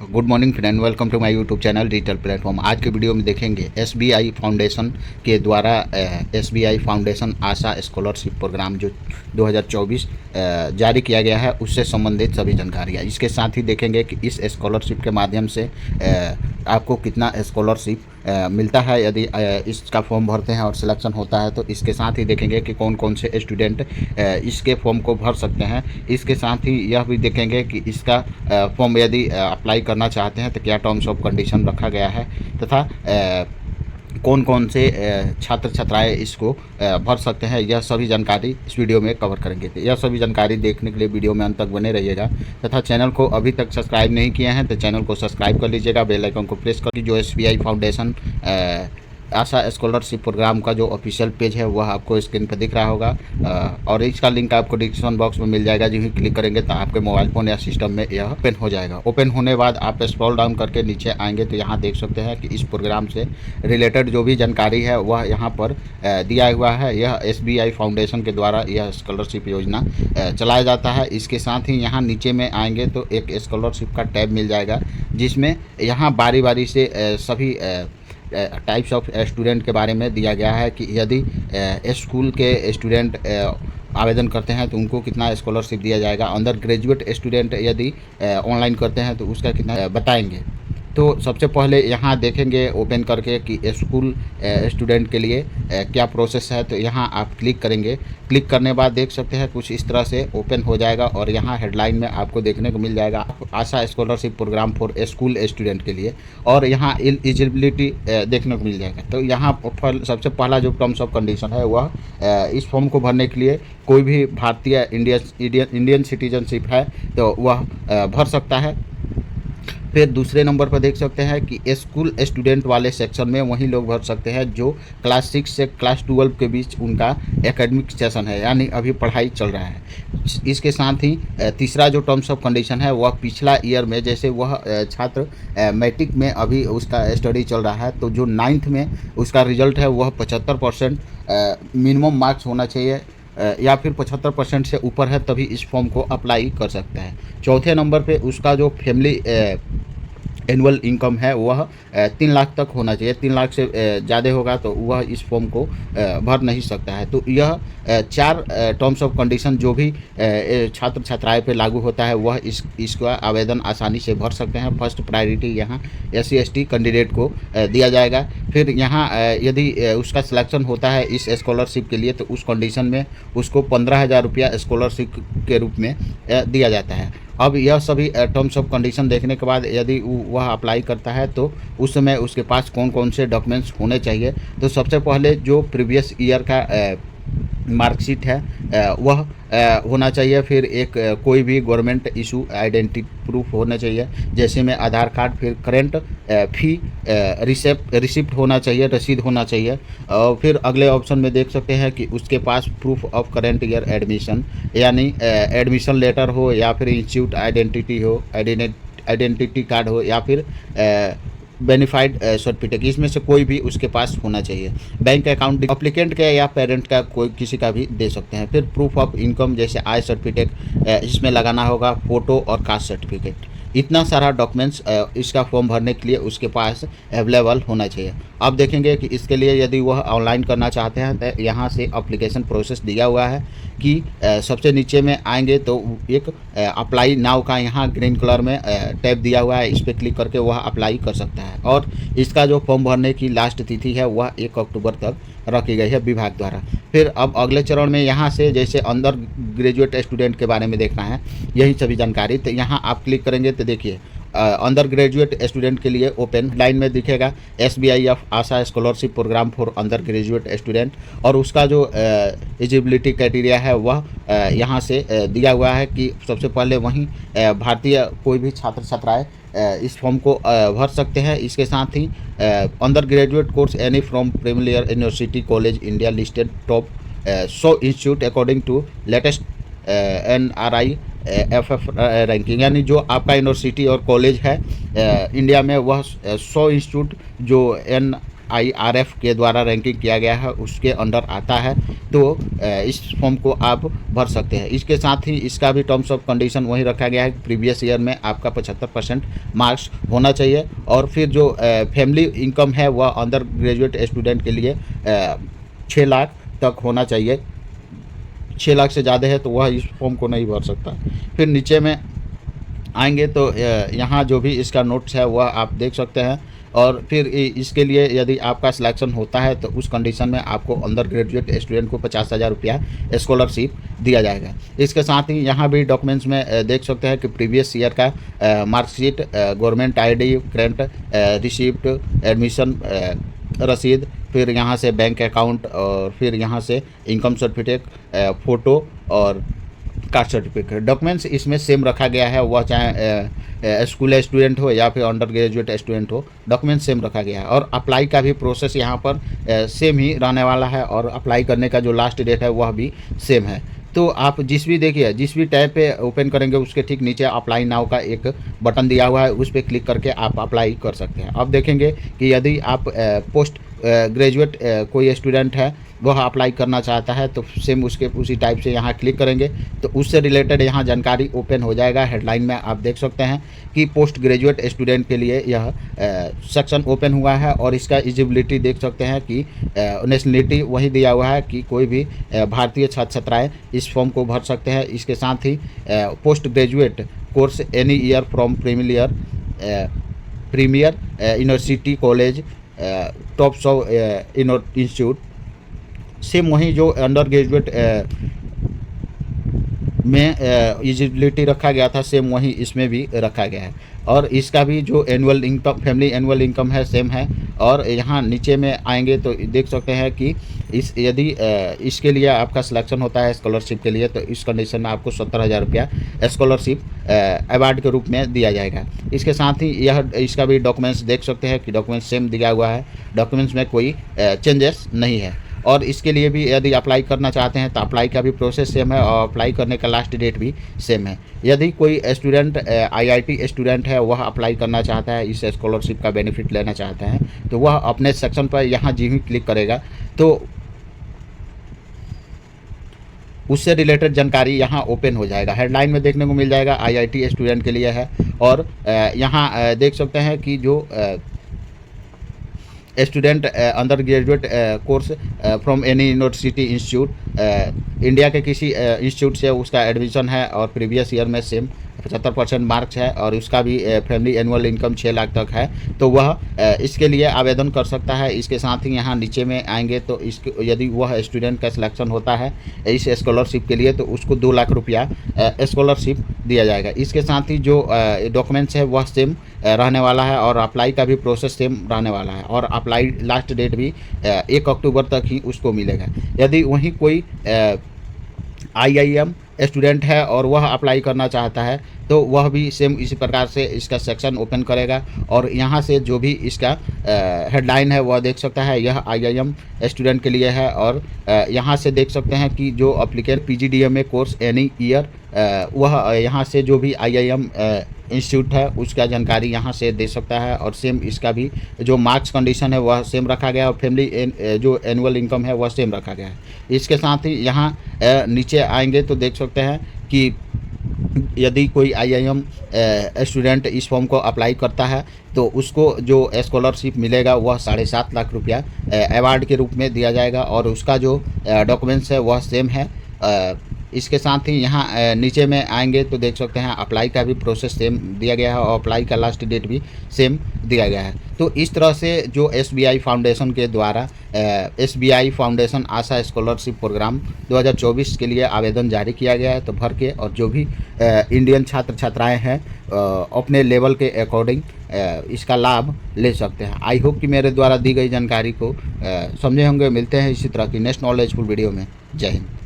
Good morning friend, welcome to my YouTube channel digital platform. आज के video में देखेंगे एसबीआई फाउंडेशन के द्वारा SBI foundation Asha scholarship program जो 2024 जारी किया गया है उससे संबंधित सभी जानकारियाँ। इसके साथ ही देखेंगे कि इस स्कॉलरशिप के माध्यम से आपको कितना स्कॉलरशिप मिलता है यदि इसका फॉर्म भरते हैं और सिलेक्शन होता है। तो इसके साथ ही देखेंगे कि कौन कौन से स्टूडेंट इसके फॉर्म को भर सकते हैं। इसके साथ ही यह भी देखेंगे कि इसका फॉर्म यदि अप्लाई करना चाहते हैं तो क्या टर्म्स ऑफ कंडीशन रखा गया है तथा कौन कौन से छात्र छात्राएं इसको भर सकते हैं। यह सभी जानकारी इस वीडियो में कवर करेंगे। तो यह सभी जानकारी देखने के लिए वीडियो में अंत तक बने रहिएगा तथा चैनल को अभी तक सब्सक्राइब नहीं किए हैं तो चैनल को सब्सक्राइब कर लीजिएगा, बेल आइकन को प्रेस करके जो SBI foundation Asha scholarship programme का जो ऑफिशियल पेज है वह आपको स्क्रीन पर दिख रहा होगा और इसका लिंक आपको डिस्क्रिप्शन बॉक्स में मिल जाएगा। जो ही क्लिक करेंगे तो आपके मोबाइल फ़ोन या सिस्टम में यह ओपन हो जाएगा। ओपन होने बाद आप स्क्रॉल डाउन करके नीचे आएंगे तो यहाँ देख सकते हैं कि इस प्रोग्राम से रिलेटेड जो भी जानकारी है वह यहाँ पर दिया हुआ है। यह एसबीआई फाउंडेशन के द्वारा यह स्कॉलरशिप योजना चलाया जाता है। इसके साथ ही यहाँ नीचे में आएंगे तो एक स्कॉलरशिप का टैब मिल जाएगा जिसमें यहाँ बारी बारी से सभी टाइप्स ऑफ स्टूडेंट के बारे में दिया गया है कि यदि स्कूल के स्टूडेंट आवेदन करते हैं तो उनको कितना स्कॉलरशिप दिया जाएगा। अंडर ग्रेजुएट स्टूडेंट यदि ऑनलाइन करते हैं तो उसका कितना बताएंगे। तो सबसे पहले यहाँ देखेंगे ओपन करके कि स्कूल स्टूडेंट के लिए क्या प्रोसेस है। तो यहाँ आप क्लिक करेंगे। क्लिक करने बाद देख सकते हैं कुछ इस तरह से ओपन हो जाएगा और यहाँ हेडलाइन में आपको देखने को मिल जाएगा Asha scholarship program for school student के लिए और यहाँ एलिजिबिलिटी देखने को मिल जाएगा। तो यहाँ सबसे पहला जो टर्म्स ऑफ कंडीशन है वह इस फॉर्म को भरने के लिए कोई भी भारतीय इंडियन सिटीजनशिप है तो वह भर सकता है। फिर दूसरे नंबर पर देख सकते हैं कि स्कूल स्टूडेंट वाले सेक्शन में वही लोग भर सकते हैं जो क्लास 6 से क्लास 12 के बीच उनका एकेडमिक सेशन है, यानी अभी पढ़ाई चल रहा है। इसके साथ ही तीसरा जो टर्म्स ऑफ कंडीशन है वह पिछला ईयर में जैसे वह छात्र मैट्रिक में अभी उसका स्टडी चल रहा है तो जो 9th में उसका रिजल्ट है वह 75% मिनिमम मार्क्स होना चाहिए या फिर 75% से ऊपर है तभी इस फॉर्म को अप्लाई कर सकता है। चौथे नंबर पे उसका जो फैमिली एनुअल इनकम है वह 3 लाख तक होना चाहिए। 3 लाख से ज़्यादा होगा तो वह इस फॉर्म को भर नहीं सकता है। तो यह 4 टर्म्स ऑफ कंडीशन जो भी छात्र छात्राएं पे लागू होता है वह इसका आवेदन आसानी से भर सकते हैं। फर्स्ट प्रायोरिटी यहाँ SC/ST कैंडिडेट को दिया जाएगा। फिर यहाँ यदि उसका सिलेक्शन होता है इस स्कॉलरशिप के लिए तो उस कंडीशन में उसको 15,000 रुपया स्कॉलरशिप के रूप में दिया जाता है। अब यह सभी टर्म्स ऑफ कंडीशन देखने के बाद यदि वह अप्लाई करता है तो उस समय उसके पास कौन कौन से डॉक्यूमेंट्स होने चाहिए। तो सबसे पहले जो प्रीवियस ईयर का मार्कशीट है वह होना चाहिए। फिर एक कोई भी गवर्नमेंट इशू आइडेंटिटी प्रूफ होना चाहिए जैसे में आधार कार्ड। फिर करेंट फी रिसिप्ट होना चाहिए, रसीद होना चाहिए। और फिर अगले ऑप्शन में देख सकते हैं कि उसके पास proof of current year admission यानी एडमिशन लेटर हो या फिर इंस्टीट्यूट आइडेंटिटी हो, आइडेंटिटी कार्ड हो या फिर बेनिफाइड सर्टिफिकेट, इसमें से कोई भी उसके पास होना चाहिए। बैंक अकाउंट एप्लीकेंट का या पेरेंट का कोई किसी का भी दे सकते हैं। फिर प्रूफ ऑफ इनकम जैसे आय सर्टिफिकेट इसमें लगाना होगा, फ़ोटो और कास्ट सर्टिफिकेट। इतना सारा डॉक्यूमेंट्स इसका फॉर्म भरने के लिए उसके पास अवेलेबल होना चाहिए। अब देखेंगे कि इसके लिए यदि वह ऑनलाइन करना चाहते हैं तो यहाँ से एप्लीकेशन प्रोसेस दिया हुआ है कि सबसे नीचे में आएंगे तो एक अप्लाई नाउ का यहाँ ग्रीन कलर में टैब दिया हुआ है। इस पर क्लिक करके वह अप्लाई कर सकता है और इसका जो फॉर्म भरने की लास्ट तिथि है वह 1 अक्टूबर तक रखी गई है विभाग द्वारा। फिर अब अगले चरण में यहाँ से जैसे अंडर ग्रेजुएट स्टूडेंट के बारे में देखना है यही सभी जानकारी। तो यहाँ आप क्लिक करेंगे तो देखिए अंडर ग्रेजुएट स्टूडेंट के लिए ओपन लाइन में दिखेगा SBI of Asha scholarship program for undergraduate student और उसका जो एलिजिबिलिटी क्राइटेरिया है वह यहाँ से दिया हुआ है कि सबसे पहले वहीं भारतीय कोई भी छात्र छात्राएं इस फॉर्म को भर सकते हैं। इसके साथ ही undergraduate course any from premier university college India listed top 100 institute according to latest NRI FF रैंकिंग, यानी जो आपका यूनिवर्सिटी और कॉलेज है इंडिया में वह 100 इंस्टीट्यूट जो SBIRF के द्वारा रैंकिंग किया गया है उसके अंडर आता है, तो इस फॉर्म को आप भर सकते हैं। इसके साथ ही इसका भी टर्म्स ऑफ कंडीशन वही रखा गया है कि प्रीवियस ईयर में आपका 75% मार्क्स होना चाहिए, और फिर जो फैमिली इनकम है वह अंडर ग्रेजुएट स्टूडेंट के लिए 6 लाख तक होना चाहिए। 6 लाख से ज़्यादा है तो वह इस फॉर्म को नहीं भर सकता। फिर नीचे में आएंगे तो यहाँ जो भी इसका नोट्स है वह आप देख सकते हैं, और फिर इसके लिए यदि आपका सिलेक्शन होता है तो उस कंडीशन में आपको अंडर ग्रेजुएट स्टूडेंट को 50,000 रुपया स्कॉलरशिप दिया जाएगा। इसके साथ ही यहाँ भी डॉक्यूमेंट्स में देख सकते हैं कि प्रीवियस ईयर का marksheet, government ID, current receipt, admission रसीद, फिर यहाँ से बैंक अकाउंट, और फिर यहाँ से इनकम सर्टिफिकेट, फ़ोटो और कास्ट सर्टिफिकेट। डॉक्यूमेंट्स इसमें सेम रखा गया है, वह चाहे स्कूल स्टूडेंट हो या फिर अंडर ग्रेजुएट स्टूडेंट हो, डॉक्यूमेंट सेम रखा गया है। और अप्लाई का भी प्रोसेस यहाँ पर सेम ही रहने वाला है, और अप्लाई करने का जो लास्ट डेट है वह भी सेम है। तो आप जिस भी टैब पे ओपन करेंगे उसके ठीक नीचे अप्लाई नाउ का एक बटन दिया हुआ है, उस पर क्लिक करके आप अप्लाई कर सकते हैं। अब देखेंगे कि यदि आप पोस्ट ग्रेजुएट कोई स्टूडेंट है वह अप्लाई करना चाहता है तो सेम उसी टाइप से यहाँ क्लिक करेंगे तो उससे रिलेटेड यहाँ जानकारी ओपन हो जाएगा। हेडलाइन में आप देख सकते हैं कि पोस्ट ग्रेजुएट स्टूडेंट के लिए यह सेक्शन ओपन हुआ है, और इसका एलिजिबिलिटी देख सकते हैं कि नेशनलिटी वही दिया हुआ है कि कोई भी भारतीय छात्र छात्राएँ इस फॉर्म को भर सकते हैं। इसके साथ ही postgraduate course any year from premier university college tops of institute, same वही जो अंडर ग्रेजुएट में एलिजिबिलिटी रखा गया था सेम वही इसमें भी रखा गया है। और इसका भी जो annual income, family annual income है सेम है। और यहाँ नीचे में आएंगे तो देख सकते हैं कि यदि इसके लिए आपका सिलेक्शन होता है स्कॉलरशिप के लिए तो इस कंडीशन में आपको 70,000 रुपया स्कॉलरशिप अवार्ड के रूप में दिया जाएगा। इसके साथ ही इसका भी डॉक्यूमेंट्स देख सकते हैं कि डॉक्यूमेंट्स सेम दिया हुआ है, डॉक्यूमेंट्स में कोई चेंजेस नहीं है। और इसके लिए भी यदि अप्लाई करना चाहते हैं तो अप्लाई का भी प्रोसेस सेम है, और अप्लाई करने का लास्ट डेट भी सेम है। यदि कोई स्टूडेंट IIT स्टूडेंट है वह अप्लाई करना चाहता है, इस स्कॉलरशिप का बेनिफिट लेना चाहता है, तो वह अपने सेक्शन पर यहाँ जी ही क्लिक करेगा तो उससे रिलेटेड जानकारी यहाँ ओपन हो जाएगा। हेडलाइन में देखने को मिल जाएगा IIT स्टूडेंट के लिए है। और यहाँ देख सकते हैं कि जो student under graduate course from any university institute, India के किसी इंस्टीट्यूट से उसका एडमिशन है और प्रीवियस ईयर में सेम 75% मार्क्स है, और उसका भी फैमिली एनुअल इनकम 6 लाख तक है, तो वह इसके लिए आवेदन कर सकता है। इसके साथ ही यहाँ नीचे में आएंगे तो यदि वह स्टूडेंट का सिलेक्शन होता है इस स्कॉलरशिप के लिए तो उसको 2 लाख रुपया स्कॉलरशिप दिया जाएगा। इसके साथ ही जो डॉक्यूमेंट्स है वह सेम रहने वाला है, और अप्लाई का भी प्रोसेस सेम रहने वाला है, और अप्लाई लास्ट डेट भी 1 अक्टूबर तक ही उसको मिलेगा। यदि वहीं कोई IIM स्टूडेंट है और वह अप्लाई करना चाहता है तो वह भी सेम इसी प्रकार से इसका सेक्शन ओपन करेगा, और यहाँ से जो भी इसका हेडलाइन है वह देख सकता है यह IIM स्टूडेंट के लिए है। और यहाँ से देख सकते हैं कि जो applicant PGDMA course any year, वह यहाँ से जो भी IIM इंस्टीट्यूट है उसका जानकारी यहाँ से दे सकता है, और सेम इसका भी जो मार्क्स कंडीशन है वह सेम रखा गया है, और फैमिली जो एनुअल इनकम है वह सेम रखा गया है। इसके साथ ही यहाँ नीचे आएंगे तो देख सकते हैं कि यदि कोई IIM स्टूडेंट इस फॉर्म को अप्लाई करता है तो उसको जो स्कॉलरशिप मिलेगा वह 7.5 लाख रुपया अवार्ड के रूप में दिया जाएगा, और उसका जो डॉक्यूमेंट्स है वह सेम है। इसके साथ ही यहाँ नीचे में आएंगे तो देख सकते हैं अप्लाई का भी प्रोसेस सेम दिया गया है, और अप्लाई का लास्ट डेट भी सेम दिया गया है। तो इस तरह से जो SBI फाउंडेशन के द्वारा SBI foundation Asha scholarship programme 2024 के लिए आवेदन जारी किया गया है, तो भर के और जो भी इंडियन छात्र छात्राएँ हैं अपने लेवल के अकॉर्डिंग इसका लाभ ले सकते हैं। आई होप कि मेरे द्वारा दी गई जानकारी को समझे होंगे। मिलते हैं इसी तरह की नेक्स्ट नॉलेजफुल वीडियो में। जय हिंद।